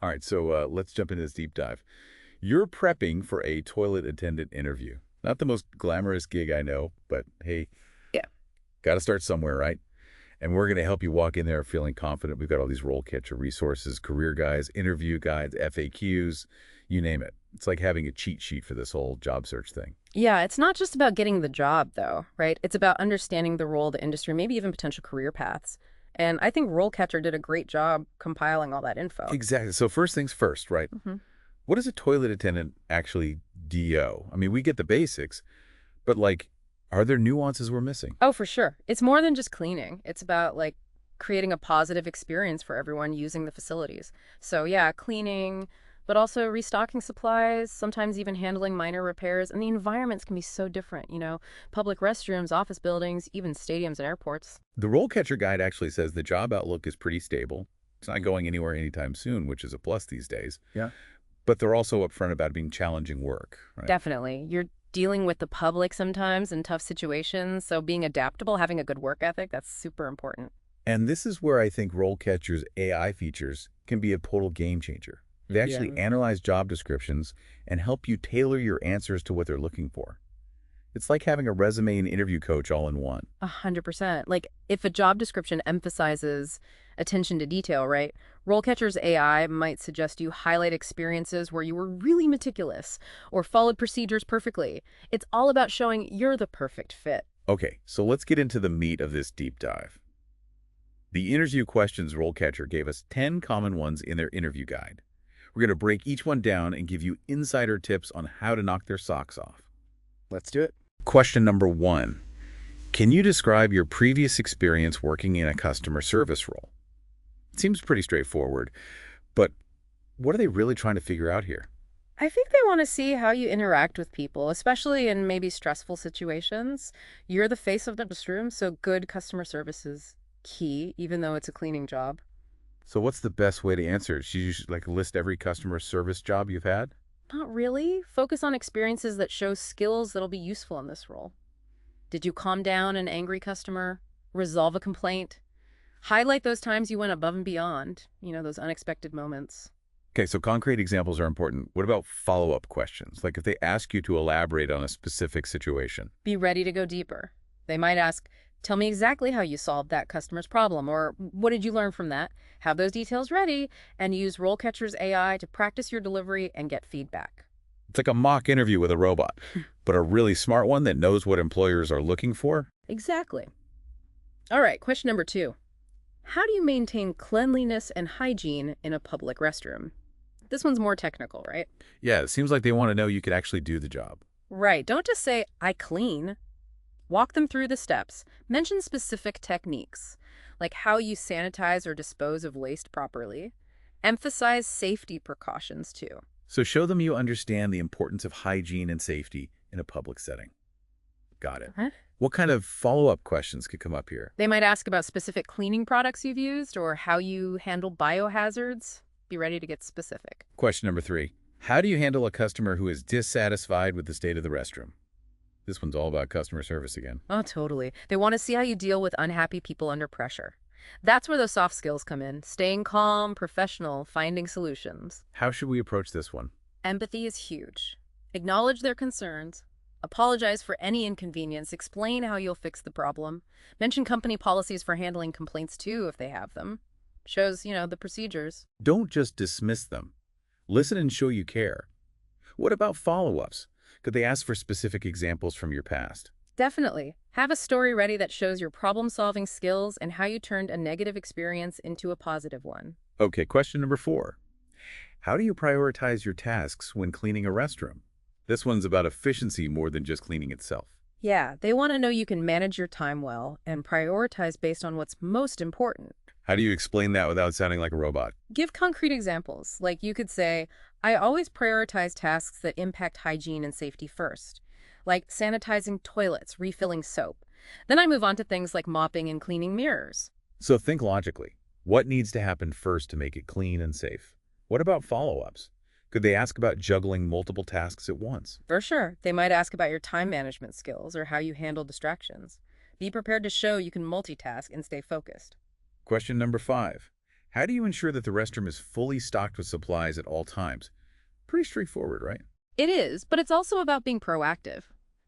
All right, so let's jump into this deep dive. You're prepping for a toilet attendant interview. Not the most glamorous gig I know, but hey, Yeah. got to start somewhere, right? And we're going to help you walk in there feeling confident. We've got all these role catcher resources, career guides, interview guides, FAQs, you name it. It's like having a cheat sheet for this whole job search thing. Yeah, it's not just about getting the job, though, right? It's about understanding the role, the industry, maybe even potential career paths. And I think RoleCatcher did a great job compiling all that info. Exactly. So first things first, right? hmm What does a toilet attendant actually do? I mean, we get the basics, but like, are there nuances we're missing? Oh, for sure. It's more than just cleaning. It's about creating a positive experience for everyone using the facilities. So yeah, cleaning, but also restocking supplies, sometimes even handling minor repairs. And the environments can be so different, public restrooms, office buildings, even stadiums and airports. The role catcher guide actually says the job outlook is pretty stable. It's not going anywhere anytime soon, which is a plus these days. Yeah. But they're also upfront about it being challenging work, right? Definitely. You're dealing with the public sometimes in tough situations, so being adaptable, having a good work ethic, that's super important. And this is where I think RoleCatcher's AI features can be a total game changer. They actually analyze job descriptions and help you tailor your answers to what they're looking for. It's like having a resume and interview coach all in one. 100%. Like, if a job description emphasizes attention to detail, right? RoleCatcher's AI might suggest you highlight experiences where you were really meticulous or followed procedures perfectly. It's all about showing you're the perfect fit. Okay, so let's get into the meat of this deep dive. The interview questions RoleCatcher gave us 10 common ones in their interview guide. We're going to break each one down and give you insider tips on how to knock their socks off. Let's do it. Question number 1. Can you describe your previous experience working in a customer service role? It seems pretty straightforward, but what are they really trying to figure out here? I think they want to see how you interact with people, especially in maybe stressful situations. You're the face of the restroom, so good customer service is key, even though it's a cleaning job. So what's the best way to answer? Should you like list every customer service job you've had? Not really. Focus on experiences that show skills that'll be useful in this role. Did you calm down an angry customer? Resolve a complaint? Highlight those times you went above and beyond, those unexpected moments. Okay, so concrete examples are important. What about follow-up questions? Like if they ask you to elaborate on a specific situation. Be ready to go deeper. They might ask, tell me exactly how you solved that customer's problem, or what did you learn from that? Have those details ready and use RoleCatcher's AI to practice your delivery and get feedback. It's like a mock interview with a robot, but a really smart one that knows what employers are looking for. Exactly. All right, question number 2. How do you maintain cleanliness and hygiene in a public restroom? This one's more technical, right? Yeah, it seems like they want to know you could actually do the job. Right. Don't just say, I clean. Walk them through the steps. Mention specific techniques, like how you sanitize or dispose of waste properly. Emphasize safety precautions, too. So show them you understand the importance of hygiene and safety in a public setting. Got it. Huh? What kind of follow-up questions could come up here? They might ask about specific cleaning products you've used or how you handle biohazards. Be ready to get specific. Question number 3. How do you handle a customer who is dissatisfied with the state of the restroom? This one's all about customer service again. Oh, totally. They want to see how you deal with unhappy people under pressure. That's where those soft skills come in. Staying calm, professional, finding solutions. How should we approach this one? Empathy is huge. Acknowledge their concerns. Apologize for any inconvenience. Explain how you'll fix the problem. Mention company policies for handling complaints, too, if they have them. Shows, the procedures. Don't just dismiss them. Listen and show you care. What about follow-ups? Could they ask for specific examples from your past? Definitely. Have a story ready that shows your problem-solving skills and how you turned a negative experience into a positive one. Okay, question number 4. How do you prioritize your tasks when cleaning a restroom? This one's about efficiency more than just cleaning itself. Yeah, they want to know you can manage your time well and prioritize based on what's most important. How do you explain that without sounding like a robot? Give concrete examples. Like you could say, I always prioritize tasks that impact hygiene and safety first, like sanitizing toilets, refilling soap. Then I move on to things like mopping and cleaning mirrors. So think logically. What needs to happen first to make it clean and safe? What about follow-ups? Could they ask about juggling multiple tasks at once? For sure, they might ask about your time management skills or how you handle distractions. Be prepared to show you can multitask and stay focused. Question number 5. How do you ensure that the restroom is fully stocked with supplies at all times? Pretty straightforward, right? It is, but it's also about being proactive.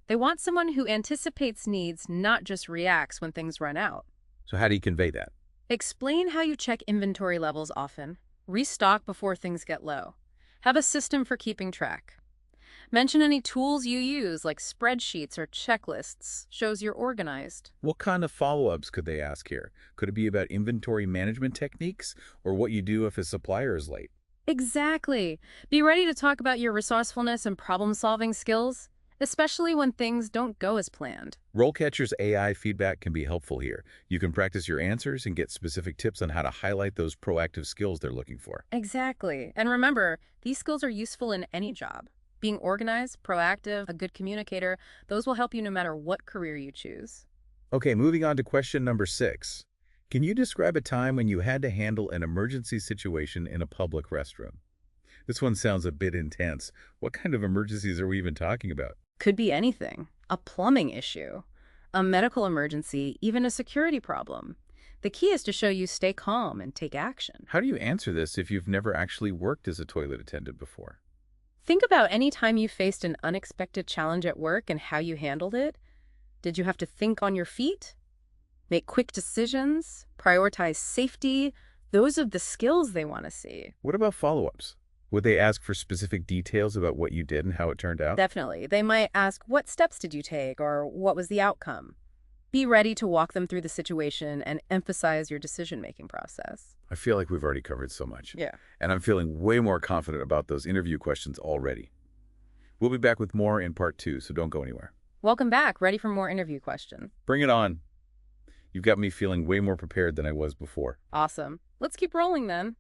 They want someone who anticipates needs, not just reacts when things run out. So how do you convey that? Explain how you check inventory levels often. Restock before things get low. Have a system for keeping track. Mention any tools you use, like spreadsheets or checklists. Shows you're organized. What kind of follow-ups could they ask here? Could it be about inventory management techniques or what you do if a supplier is late? Exactly. Be ready to talk about your resourcefulness and problem-solving skills, especially when things don't go as planned. RoleCatcher's AI feedback can be helpful here. You can practice your answers and get specific tips on how to highlight those proactive skills they're looking for. Exactly. And remember, these skills are useful in any job. Being organized, proactive, a good communicator, those will help you no matter what career you choose. Okay, moving on to question number 6. Can you describe a time when you had to handle an emergency situation in a public restroom? This one sounds a bit intense. What kind of emergencies are we even talking about? Could be anything. A plumbing issue, a medical emergency, even a security problem. The key is to show you stay calm and take action. How do you answer this if you've never actually worked as a toilet attendant before? Think about any time you faced an unexpected challenge at work and how you handled it. Did you have to think on your feet? Make quick decisions? Prioritize safety? Those are the skills they want to see. What about follow-ups? Would they ask for specific details about what you did and how it turned out? Definitely. They might ask, what steps did you take, or what was the outcome? Be ready to walk them through the situation and emphasize your decision-making process. I feel like we've already covered so much. Yeah. And I'm feeling way more confident about those interview questions already. We'll be back with more in part 2, so don't go anywhere. Welcome back. Ready for more interview questions? Bring it on. You've got me feeling way more prepared than I was before. Awesome. Let's keep rolling then.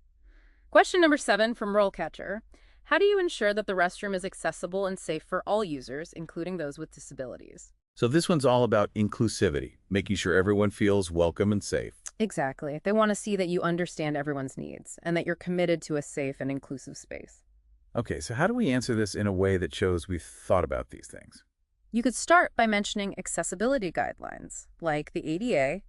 Question number 7 from RoleCatcher. How do you ensure that the restroom is accessible and safe for all users, including those with disabilities? So this one's all about inclusivity, making sure everyone feels welcome and safe. Exactly. They want to see that you understand everyone's needs and that you're committed to a safe and inclusive space. Okay, so how do we answer this in a way that shows we've thought about these things? You could start by mentioning accessibility guidelines, like the ADA,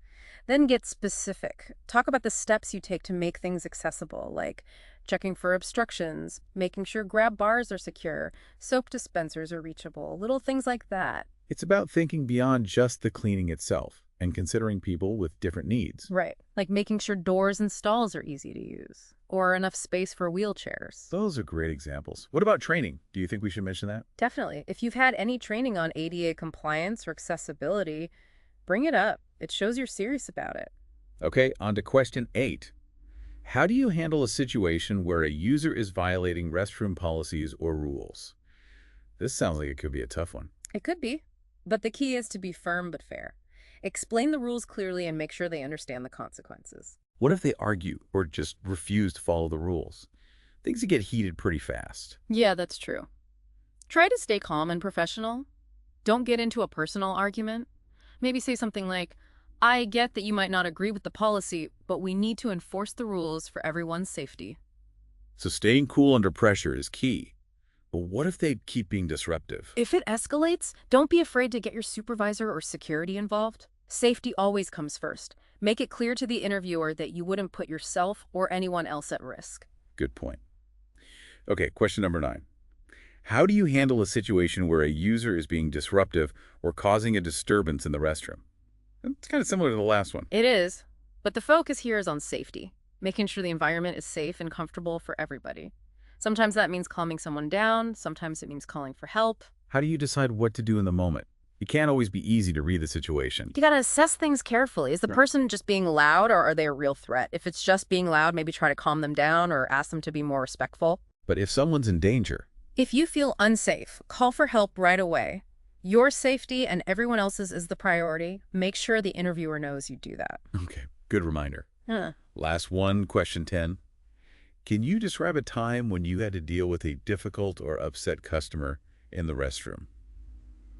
then get specific. Talk about the steps you take to make things accessible, like checking for obstructions, making sure grab bars are secure, soap dispensers are reachable, little things like that. It's about thinking beyond just the cleaning itself and considering people with different needs. Right, like making sure doors and stalls are easy to use, or enough space for wheelchairs. Those are great examples. What about training? Do you think we should mention that? Definitely. If you've had any training on ADA compliance or accessibility, bring it up. It shows you're serious about it. Okay, on to question 8. How do you handle a situation where a user is violating restroom policies or rules? This sounds like it could be a tough one. It could be, but the key is to be firm but fair. Explain the rules clearly and make sure they understand the consequences. What if they argue or just refuse to follow the rules? Things get heated pretty fast. Yeah, that's true. Try to stay calm and professional. Don't get into a personal argument. Maybe say something like, I get that you might not agree with the policy, but we need to enforce the rules for everyone's safety. So staying cool under pressure is key. But what if they keep being disruptive? If it escalates, don't be afraid to get your supervisor or security involved. Safety always comes first. Make it clear to the interviewer that you wouldn't put yourself or anyone else at risk. Good point. Okay, question number 9. How do you handle a situation where a user is being disruptive or causing a disturbance in the restroom? It's kind of similar to the last one. It is, but the focus here is on safety, making sure the environment is safe and comfortable for everybody. Sometimes that means calming someone down, sometimes it means calling for help. How do you decide what to do in the moment? It can't always be easy to read the situation. You gotta assess things carefully. Is the person just being loud, or are they a real threat? If it's just being loud, maybe try to calm them down or ask them to be more respectful. But if someone's in danger, if you feel unsafe, call for help right away. Your safety and everyone else's is the priority. Make sure the interviewer knows you do that. Okay, good reminder. Last one, question 10. Can you describe a time when you had to deal with a difficult or upset customer in the restroom?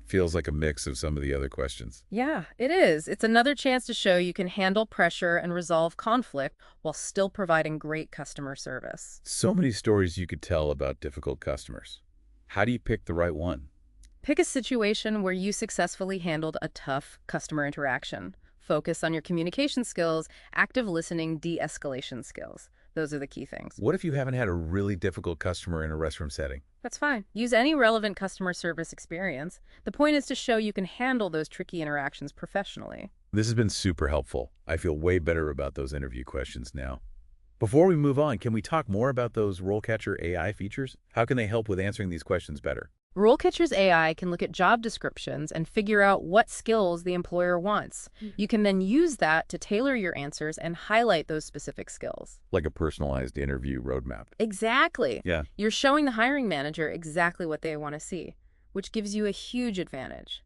Feels like a mix of some of the other questions. Yeah, it is. It's another chance to show you can handle pressure and resolve conflict while still providing great customer service. So many stories you could tell about difficult customers. How do you pick the right one? Pick a situation where you successfully handled a tough customer interaction. Focus on your communication skills, active listening, de-escalation skills. Those are the key things. What if you haven't had a really difficult customer in a restroom setting? That's fine. Use any relevant customer service experience. The point is to show you can handle those tricky interactions professionally. This has been super helpful. I feel way better about those interview questions now. Before we move on, can we talk more about those RoleCatcher AI features? How can they help with answering these questions better? RoleCatcher's AI can look at job descriptions and figure out what skills the employer wants. You can then use that to tailor your answers and highlight those specific skills. Like a personalized interview roadmap. Exactly. Yeah. You're showing the hiring manager exactly what they want to see, which gives you a huge advantage.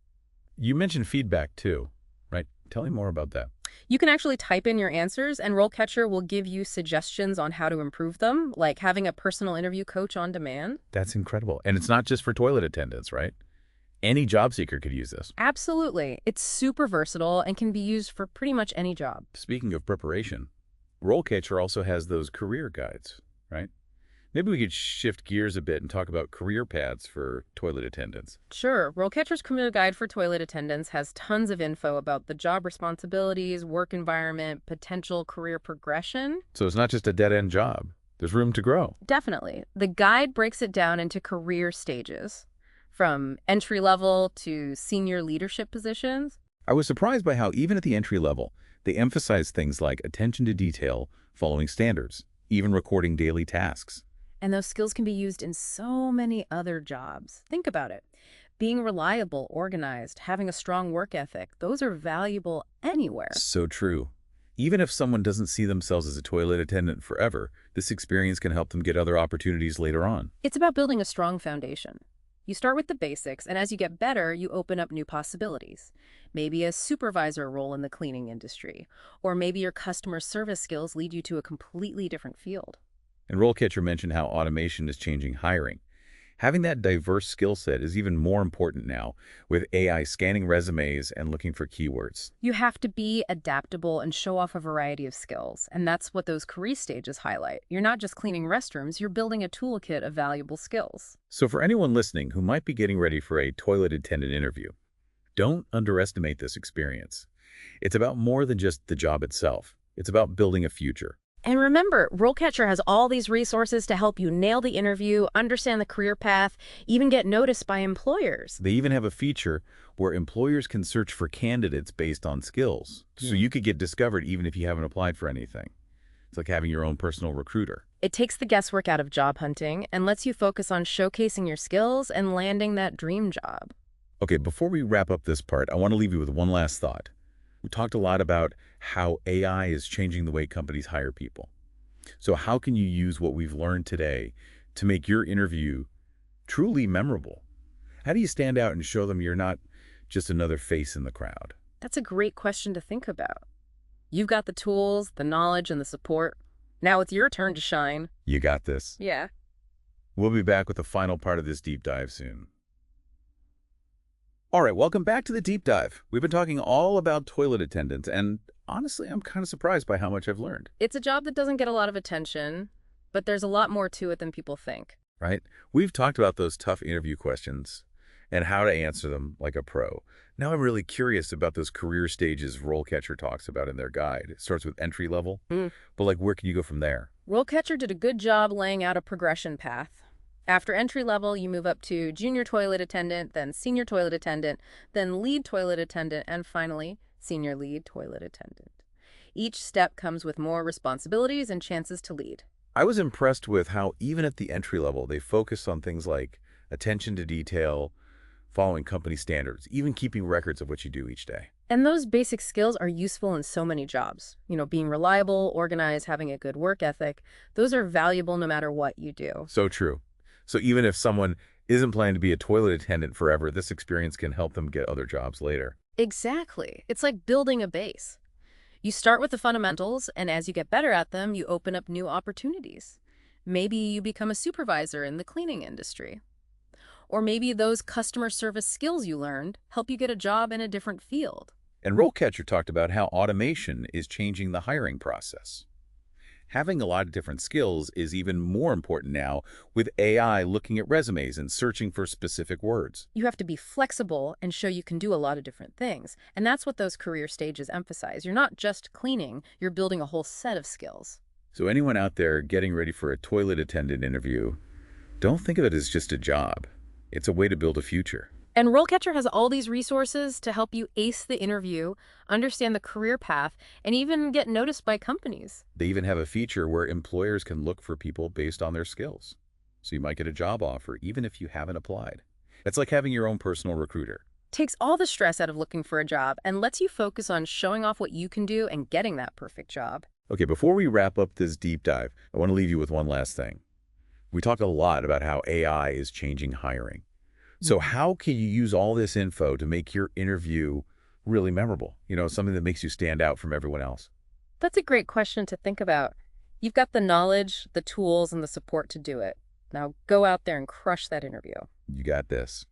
You mentioned feedback too, right? Tell me more about that. You can actually type in your answers, and RoleCatcher will give you suggestions on how to improve them, like having a personal interview coach on demand. That's incredible. And it's not just for toilet attendants, right? Any job seeker could use this. Absolutely. It's super versatile and can be used for pretty much any job. Speaking of preparation, RoleCatcher also has those career guides, right? Maybe we could shift gears a bit and talk about career paths for toilet attendants. Sure, RoleCatcher's Career Guide for Toilet Attendants has tons of info about the job responsibilities, work environment, potential career progression. So it's not just a dead-end job. There's room to grow. Definitely. The guide breaks it down into career stages, from entry level to senior leadership positions. I was surprised by how even at the entry level, they emphasize things like attention to detail, following standards, even recording daily tasks. And those skills can be used in so many other jobs. Think about it. Being reliable, organized, having a strong work ethic, those are valuable anywhere. So true. Even if someone doesn't see themselves as a toilet attendant forever, this experience can help them get other opportunities later on. It's about building a strong foundation. You start with the basics, and as you get better, you open up new possibilities. Maybe a supervisor role in the cleaning industry, or maybe your customer service skills lead you to a completely different field. And RoleCatcher mentioned how automation is changing hiring. Having that diverse skill set is even more important now, with AI scanning resumes and looking for keywords. You have to be adaptable and show off a variety of skills, and that's what those career stages highlight. You're not just cleaning restrooms, you're building a toolkit of valuable skills. So for anyone listening who might be getting ready for a toilet attendant interview, don't underestimate this experience. It's about more than just the job itself. It's about building a future. And remember, RoleCatcher has all these resources to help you nail the interview, understand the career path, even get noticed by employers. They even have a feature where employers can search for candidates based on skills. So you could get discovered even if you haven't applied for anything. It's like having your own personal recruiter. It takes the guesswork out of job hunting and lets you focus on showcasing your skills and landing that dream job. Okay, before we wrap up this part, I want to leave you with one last thought. We talked a lot about how AI is changing the way companies hire people. So how can you use what we've learned today to make your interview truly memorable? How do you stand out and show them you're not just another face in the crowd? That's a great question to think about. You've got the tools, the knowledge, and the support. Now it's your turn to shine. You got this. Yeah. We'll be back with the final part of this deep dive soon. All right, welcome back to the deep dive. We've been talking all about toilet attendants, and honestly, I'm kind of surprised by how much I've learned. It's a job that doesn't get a lot of attention, but there's a lot more to it than people think. Right? We've talked about those tough interview questions and how to answer them like a pro. Now I'm really curious about those career stages RoleCatcher talks about in their guide. It starts with entry level, but like where can you go from there? RoleCatcher did a good job laying out a progression path. After entry level, you move up to junior toilet attendant, then senior toilet attendant, then lead toilet attendant, and finally, senior lead toilet attendant. Each step comes with more responsibilities and chances to lead. I was impressed with how even at the entry level, they focus on things like attention to detail, following company standards, even keeping records of what you do each day. And those basic skills are useful in so many jobs. You know, being reliable, organized, having a good work ethic, those are valuable no matter what you do. So true. So even if someone isn't planning to be a toilet attendant forever, this experience can help them get other jobs later. Exactly. It's like building a base. You start with the fundamentals, and as you get better at them, you open up new opportunities. Maybe you become a supervisor in the cleaning industry. Or maybe those customer service skills you learned help you get a job in a different field. And RoleCatcher talked about how automation is changing the hiring process. Having a lot of different skills is even more important now with AI looking at resumes and searching for specific words. You have to be flexible and show you can do a lot of different things. And that's what those career stages emphasize. You're not just cleaning, you're building a whole set of skills. So anyone out there getting ready for a toilet attendant interview, don't think of it as just a job. It's a way to build a future. And RoleCatcher has all these resources to help you ace the interview, understand the career path, and even get noticed by companies. They even have a feature where employers can look for people based on their skills. So you might get a job offer even if you haven't applied. It's like having your own personal recruiter. Takes all the stress out of looking for a job and lets you focus on showing off what you can do and getting that perfect job. Okay, before we wrap up this deep dive, I want to leave you with one last thing. We talked a lot about how AI is changing hiring. So how can you use all this info to make your interview really memorable? Something that makes you stand out from everyone else. That's a great question to think about. You've got the knowledge, the tools, and the support to do it. Now go out there and crush that interview. You got this.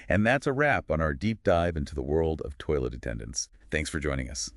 And that's a wrap on our deep dive into the world of toilet attendants. Thanks for joining us.